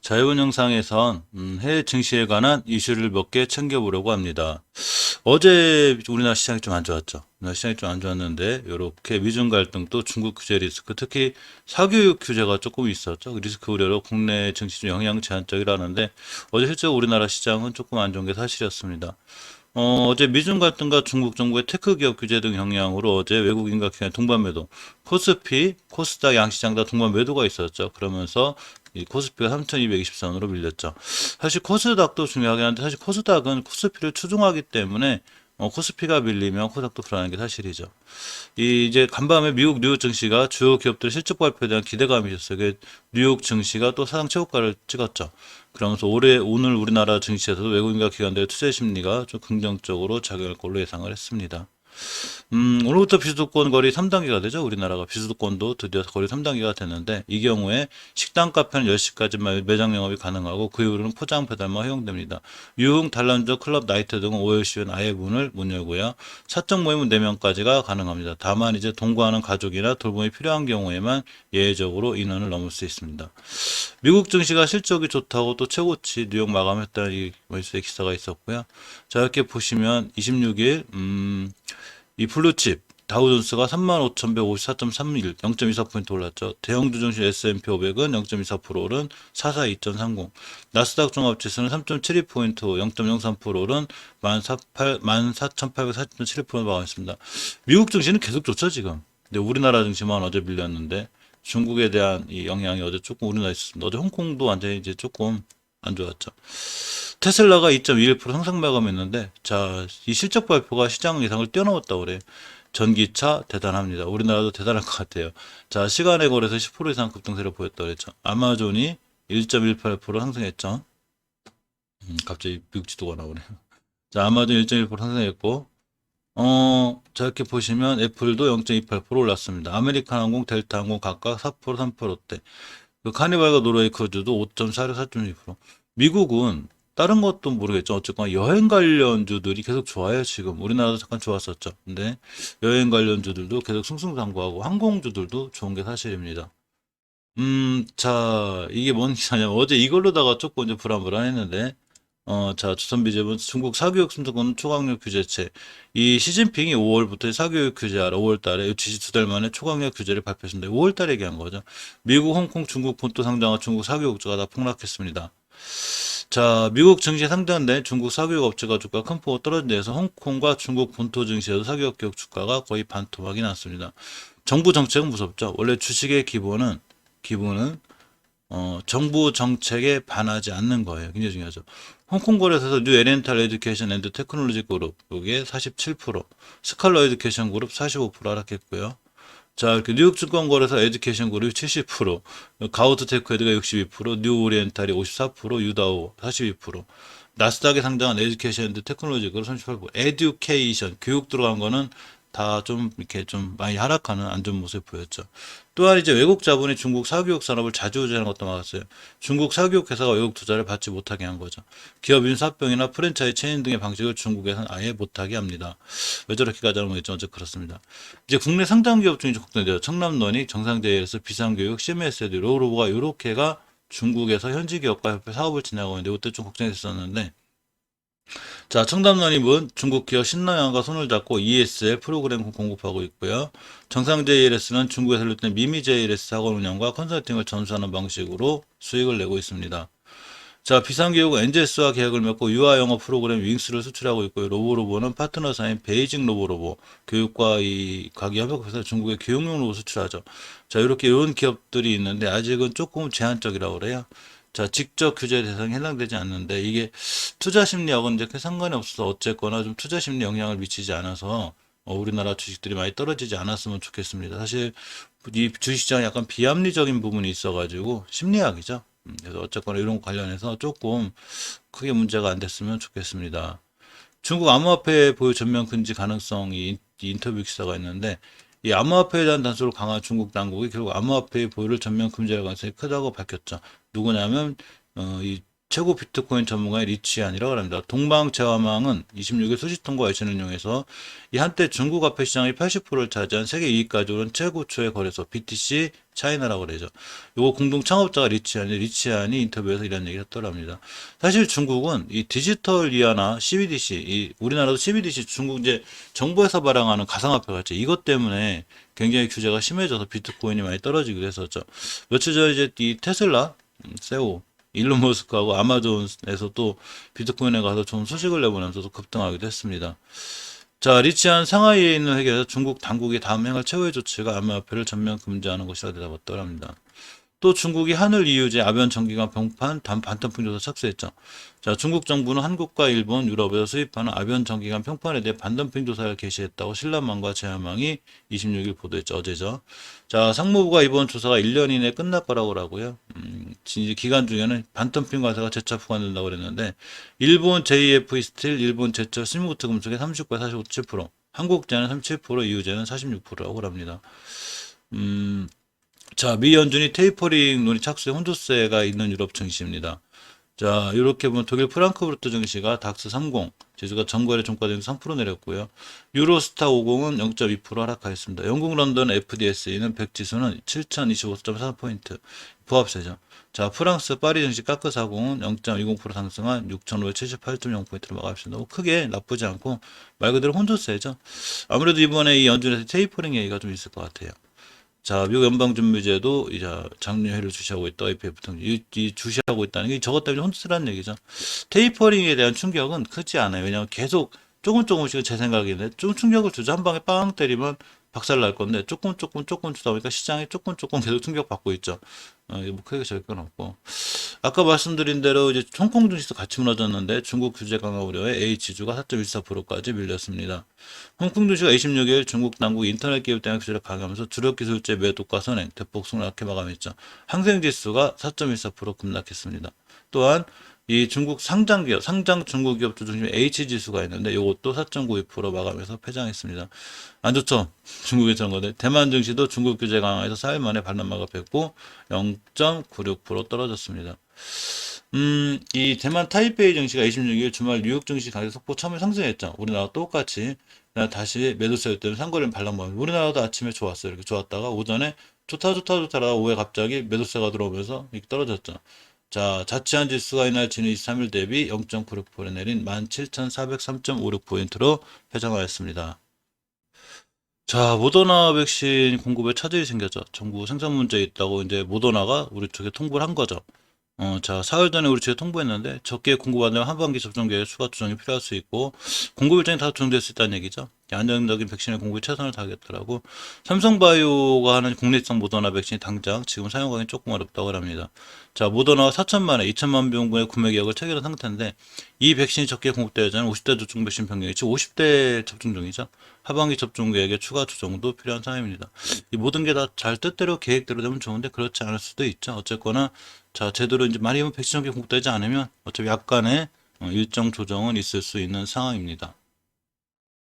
자유분 영상에선 해외 증시에 관한 이슈를 몇 개 챙겨보려고 합니다. 어제 우리나라 시장이 좀 안 좋았죠. 우리나라 시장이 좀 안 좋았는데 이렇게 미중 갈등 또 중국 규제 리스크, 특히 사교육 규제가 조금 있었죠. 그 리스크 우려로 국내 증시 좀 영향 제한적이라는데 어제 실제 우리나라 시장은 조금 안 좋은 게 사실이었습니다. 어제 미중 갈등과 중국 정부의 테크 기업 규제 등 영향으로 어제 외국인과 기관 동반 매도, 코스피, 코스닥 양시장 다 동반 매도가 있었죠. 그러면서 이 코스피가 3,220선으로 밀렸죠. 사실 코스닥도 중요하긴 한데 사실 코스닥은 코스피를 추종하기 때문에 코스피가 밀리면 코스닥도 불안한 게 사실이죠. 이제 간밤에 미국 뉴욕 증시가 주요 기업들 실적 발표에 대한 기대감이 있었어요. 뉴욕 증시가 또 사상 최고가를 찍었죠. 그러면서 오늘 우리나라 증시에서도 외국인과 기관들의 투자 심리가 좀 긍정적으로 작용할 걸로 예상을 했습니다. 오늘부터 비수도권 거리 3단계가 되죠. 우리나라가 비수도권도 드디어 거리 3단계가 됐는데 이 경우에 식당 카페는 10시까지만 매장 영업이 가능하고 그 이후로는 포장 배달만 허용됩니다. 유흥, 단란주, 클럽, 나이트 등은 오후 10시엔 아예 문을 못 열고요. 사적 모임은 4명까지가 가능합니다. 다만 이제 동거하는 가족이나 돌봄이 필요한 경우에만 예외적으로 인원을 넘을 수 있습니다. 미국 증시가 실적이 좋다고 또 최고치 뉴욕 마감했다는 이 기사가 있었고요. 자, 이렇게 보시면 26일 이 블루칩 다우존스가 35,154.31 0.24포인트 올랐죠. 대형주 증시 S&P 500은 0.24% 오른 442.30. 나스닥 종합지수는 3.72포인트 0.03% 오른 14,840.76% 마감했습니다. 미국 증시는 계속 좋죠 지금. 근데 우리나라 증시만 어제 밀렸는데 중국에 대한 이 영향이 어제 조금 우리나라에 있었습니다. 어제 홍콩도 완전히 이제 조금 안 좋았죠. 테슬라가 2.21% 상승 마감했는데, 자, 이 실적 발표가 시장 예상을 뛰어넘었다고 그래요. 전기차 대단합니다. 우리나라도 대단할 것 같아요. 자, 시간에 걸려서 10% 이상 급등세를 보였다고 그랬죠. 아마존이 1.18% 상승했죠. 갑자기 미국 지도가 나오네요. 자, 아마존 1.1% 상승했고, 자, 이렇게 보시면 애플도 0.28% 올랐습니다. 아메리칸 항공, 델타 항공 각각 4%, 3%대. 그 카니발과 노르웨이 크루즈도 5.4로 4.2%. 미국은 다른 것도 모르겠죠. 어쨌거나 여행 관련주들이 계속 좋아요, 지금. 우리나라도 잠깐 좋았었죠. 근데 여행 관련주들도 계속 승승장구하고 항공주들도 좋은 게 사실입니다. 자, 이게 뭔 기사냐면 어제 이걸로다가 조금 이제 불안불안했는데 자, 조선비제분 중국 사교육 승인권 초강력 규제체. 이 시진핑이 5월부터 사교육 규제하라. 5월 달에 지시 2달 만에 초강력 규제를 발표했습니다. 5월 달에 얘기한 거죠. 미국, 홍콩, 중국 본토 상장한 중국 사교육주가 다 폭락했습니다. 자, 미국 증시에 상장된 중국 사교육 업체가 주가 큰 폭으로 떨어진 데에서 홍콩과 중국 본토 증시에도 사교육 기업 주가가 거의 반토막이 났습니다. 정부 정책은 무섭죠. 원래 주식의 기본은 정부 정책에 반하지 않는 거예요. 굉장히 중요하죠. 홍콩 거래소에서 뉴 에리엔탈 에듀케이션 앤드 테크놀로지 그룹, 여기에 47%, 스칼러 에듀케이션 그룹 45% 하락했고요. 자, 이렇게 뉴욕 증권거래소 에듀케이션 그룹이 70%, 가우트테크헤드가 62%, 뉴 오리엔탈이 54%, 유다오 42%, 나스닥에 상장한 에듀케이션 앤드 테크놀로지 그룹 38%, 에듀케이션, 교육 들어간 거는 다 좀 이렇게 좀 많이 하락하는 안 좋은 모습을 보였죠. 또한 이제 외국 자본이 중국 사교육 산업을 좌지우지하는 것도 막았어요. 중국 사교육 회사가 외국 투자를 받지 못하게 한 거죠. 기업 인수합병이나 프랜차이즈 체인 등의 방식을 중국에서는 아예 못하게 합니다. 왜 저렇게까지 하는 거겠죠? 어쨌든 그렇습니다. 이제 국내 상장 기업 중에 걱정돼요. 청남론이 정상제일에서 비상교육, CMSD, 로로보가 이렇게가 중국에서 현지 기업과 협회 사업을 진행하고 있는데 이때 좀 걱정했었는데, 자, 청담론입은 중국 기업 신너양과 손을 잡고 ESL 프로그램 공급하고 있고요. 정상 JLS는 중국에서 설립된 미미 JLS 학원 운영과 컨설팅을 전수하는 방식으로 수익을 내고 있습니다. 자, 비상교육은 엔젤스와 계약을 맺고 유아 영어 프로그램 윙스를 수출하고 있고요. 로보로보는 파트너사인 베이징 로보로보 교육과 이 과기 협력해서 중국의 교육용 로봇 수출하죠. 자, 이렇게 이런 기업들이 있는데 아직은 조금 제한적이라고 그래요. 자, 직접 규제 대상에 해당되지 않는데 이게 투자 심리하고는 이제 큰 상관이 없어서 어쨌거나 좀 투자 심리 영향을 미치지 않아서 우리나라 주식들이 많이 떨어지지 않았으면 좋겠습니다. 사실 이 주식시장에 약간 비합리적인 부분이 있어가지고 심리학이죠. 그래서 어쨌거나 이런 관련해서 조금 크게 문제가 안 됐으면 좋겠습니다. 중국 암호화폐 보유 전면 금지 가능성이 인터뷰 기사가 있는데 이 암호화폐에 대한 단속을 강화한 중국 당국이 결국 암호화폐의 보유를 전면 금지할 가능성이 크다고 밝혔죠. 누구냐면 이 최고 비트코인 전문가인 리치안이라고 합니다. 동방제화망은 26일 수시 통과 외신을 이용해서 이 한때 중국 화폐 시장의 80%를 차지한 세계 2위 가져오는 최고초의 거래소 BTC 차이나라고 그러죠. 요거 공동 창업자가 리치안이 인터뷰에서 이런 얘기를 했더랍니다. 사실 중국은 이 디지털 위안화 CBDC, 이 우리나라도 CBDC 중국 이제 정부에서 발행하는 가상화폐가 있죠. 이것 때문에 굉장히 규제가 심해져서 비트코인이 많이 떨어지기도 했었죠. 며칠 전에 이제 이 테슬라 CEO 일론 머스크하고 아마존에서 또 비트코인에 가서 좋은 소식을 내보내면서 도 급등하기도 했습니다. 자, 리치안 상하이에 있는 회계에서 중국 당국이 다음 행할 최후의 조치가 암호화폐를 전면 금지하는 것이라 대답했더랍니다. 또 중국이 하늘 이유제 아변 전기관 병판 반탄풍 조사 착수했죠. 자, 중국 정부는 한국과 일본, 유럽에서 수입하는 아변 전기관 평판에 대해 반덤핑 조사를 개시했다고 신라망과 제야망이 26일 보도했죠. 어제죠. 자, 상무부가 이번 조사가 1년 이내에 끝날 거라고 하고요. 기간 중에는 반덤핑 과세가 재차 부과된다고 그랬는데 일본 JF 스틸, 일본 제철 스미고트 금속의 39에 45.7%, 한국제는 37%, 이유제는 46%라고 합니다. 자, 미 연준이 테이퍼링 논의 착수에 혼조세가 있는 유럽 증시입니다. 자, 이렇게 보면 독일 프랑크푸르트 증시가 닥스 30, 지수가 전거래 종가대비 3% 내렸고요. 유로스타 50은 0.2% 하락하였습니다. 영국 런던 FDSE는 100 지수는 7025.4포인트, 부합세죠. 자, 프랑스 파리 증시 까크 40은 0.20% 상승한 6578.0포인트로 마감했습니다. 크게 나쁘지 않고 말 그대로 혼조세죠. 아무래도 이번에 이 연준에서 테이퍼링 얘기가 좀 있을 것 같아요. 자, 미국 연방준비제도 이제 장려회를 주시하고 있다. IPF 등 이 주시하고 있다는 게 저것 때문에 혼수라는 얘기죠. 테이퍼링에 대한 충격은 크지 않아요. 왜냐하면 계속 조금씩 제 생각인데 좀 충격을 주죠. 한 방에 빵 때리면 박살 날 건데 조금 주다 보니까 시장이 조금 계속 충격받고 있죠. 이게 뭐 크게 절 건 없고. 아까 말씀드린 대로 이제 홍콩 증시도 같이 무너졌는데 중국 규제 강화 우려에 H주가 4.14%까지 밀렸습니다. 홍콩 증시가 26일 중국 당국 인터넷 기업 대응 규제를 강화하면서 주력 기술재 매도가 선행, 대폭 폭락해 마감했죠. 항생 지수가 4.14% 급락했습니다. 또한 이 중국 상장 기업, 상장 중국 기업주 중심의 H 지수가 있는데 이것도 4.92% 마감해서 폐장했습니다. 안 좋죠. 중국의 저런 거들. 대만 증시도 중국 규제 강화에서 4일 만에 반란막을 뱉고 0.96% 떨어졌습니다. 이 대만 타이페이 증시가 26일 주말 뉴욕 증시 가격 속보 처음에 상승했죠. 우리나라 똑같이 다시 매도세였던 상거래는 반란막. 우리나라도 아침에 좋았어요. 이렇게 좋았다가 오전에 좋다라고 오후에 갑자기 매도세가 들어오면서 이렇게 떨어졌죠. 자, 자치한 지수가 이날 지난 23일 대비 0.96% 내린 17,403.56포인트로 회장하였습니다. 자, 모더나 백신 공급에 차질이 생겼죠. 정부 생산 문제 있다고 이제 모더나가 우리 쪽에 통보를 한 거죠. 자, 사흘 전에 우리 측에 통보했는데 적게 공급하려면 하반기 접종 계획 추가 조정이 필요할 수 있고 공급 일정이 다 조정될 수 있다는 얘기죠. 안정적인 백신의 공급에 최선을 다하겠더라고. 삼성바이오가 하는 국내성 모더나 백신이 당장 지금 사용하기는 조금 어렵다고 합니다. 자, 모더나가 4천만에 2천만 병분의 구매 계약을 체결한 상태인데 이 백신이 적게 공급되자는 50대 접종 백신 병력이 지금 50대 접종 중이죠. 하반기 접종 계획의 추가 조정도 필요한 상황입니다. 이 모든 게 다 잘 뜻대로 계획대로 되면 좋은데 그렇지 않을 수도 있죠. 어쨌거나 자, 제대로 이제 많이 백신 전개 공급되지 않으면 어차피 약간의 일정 조정은 있을 수 있는 상황입니다.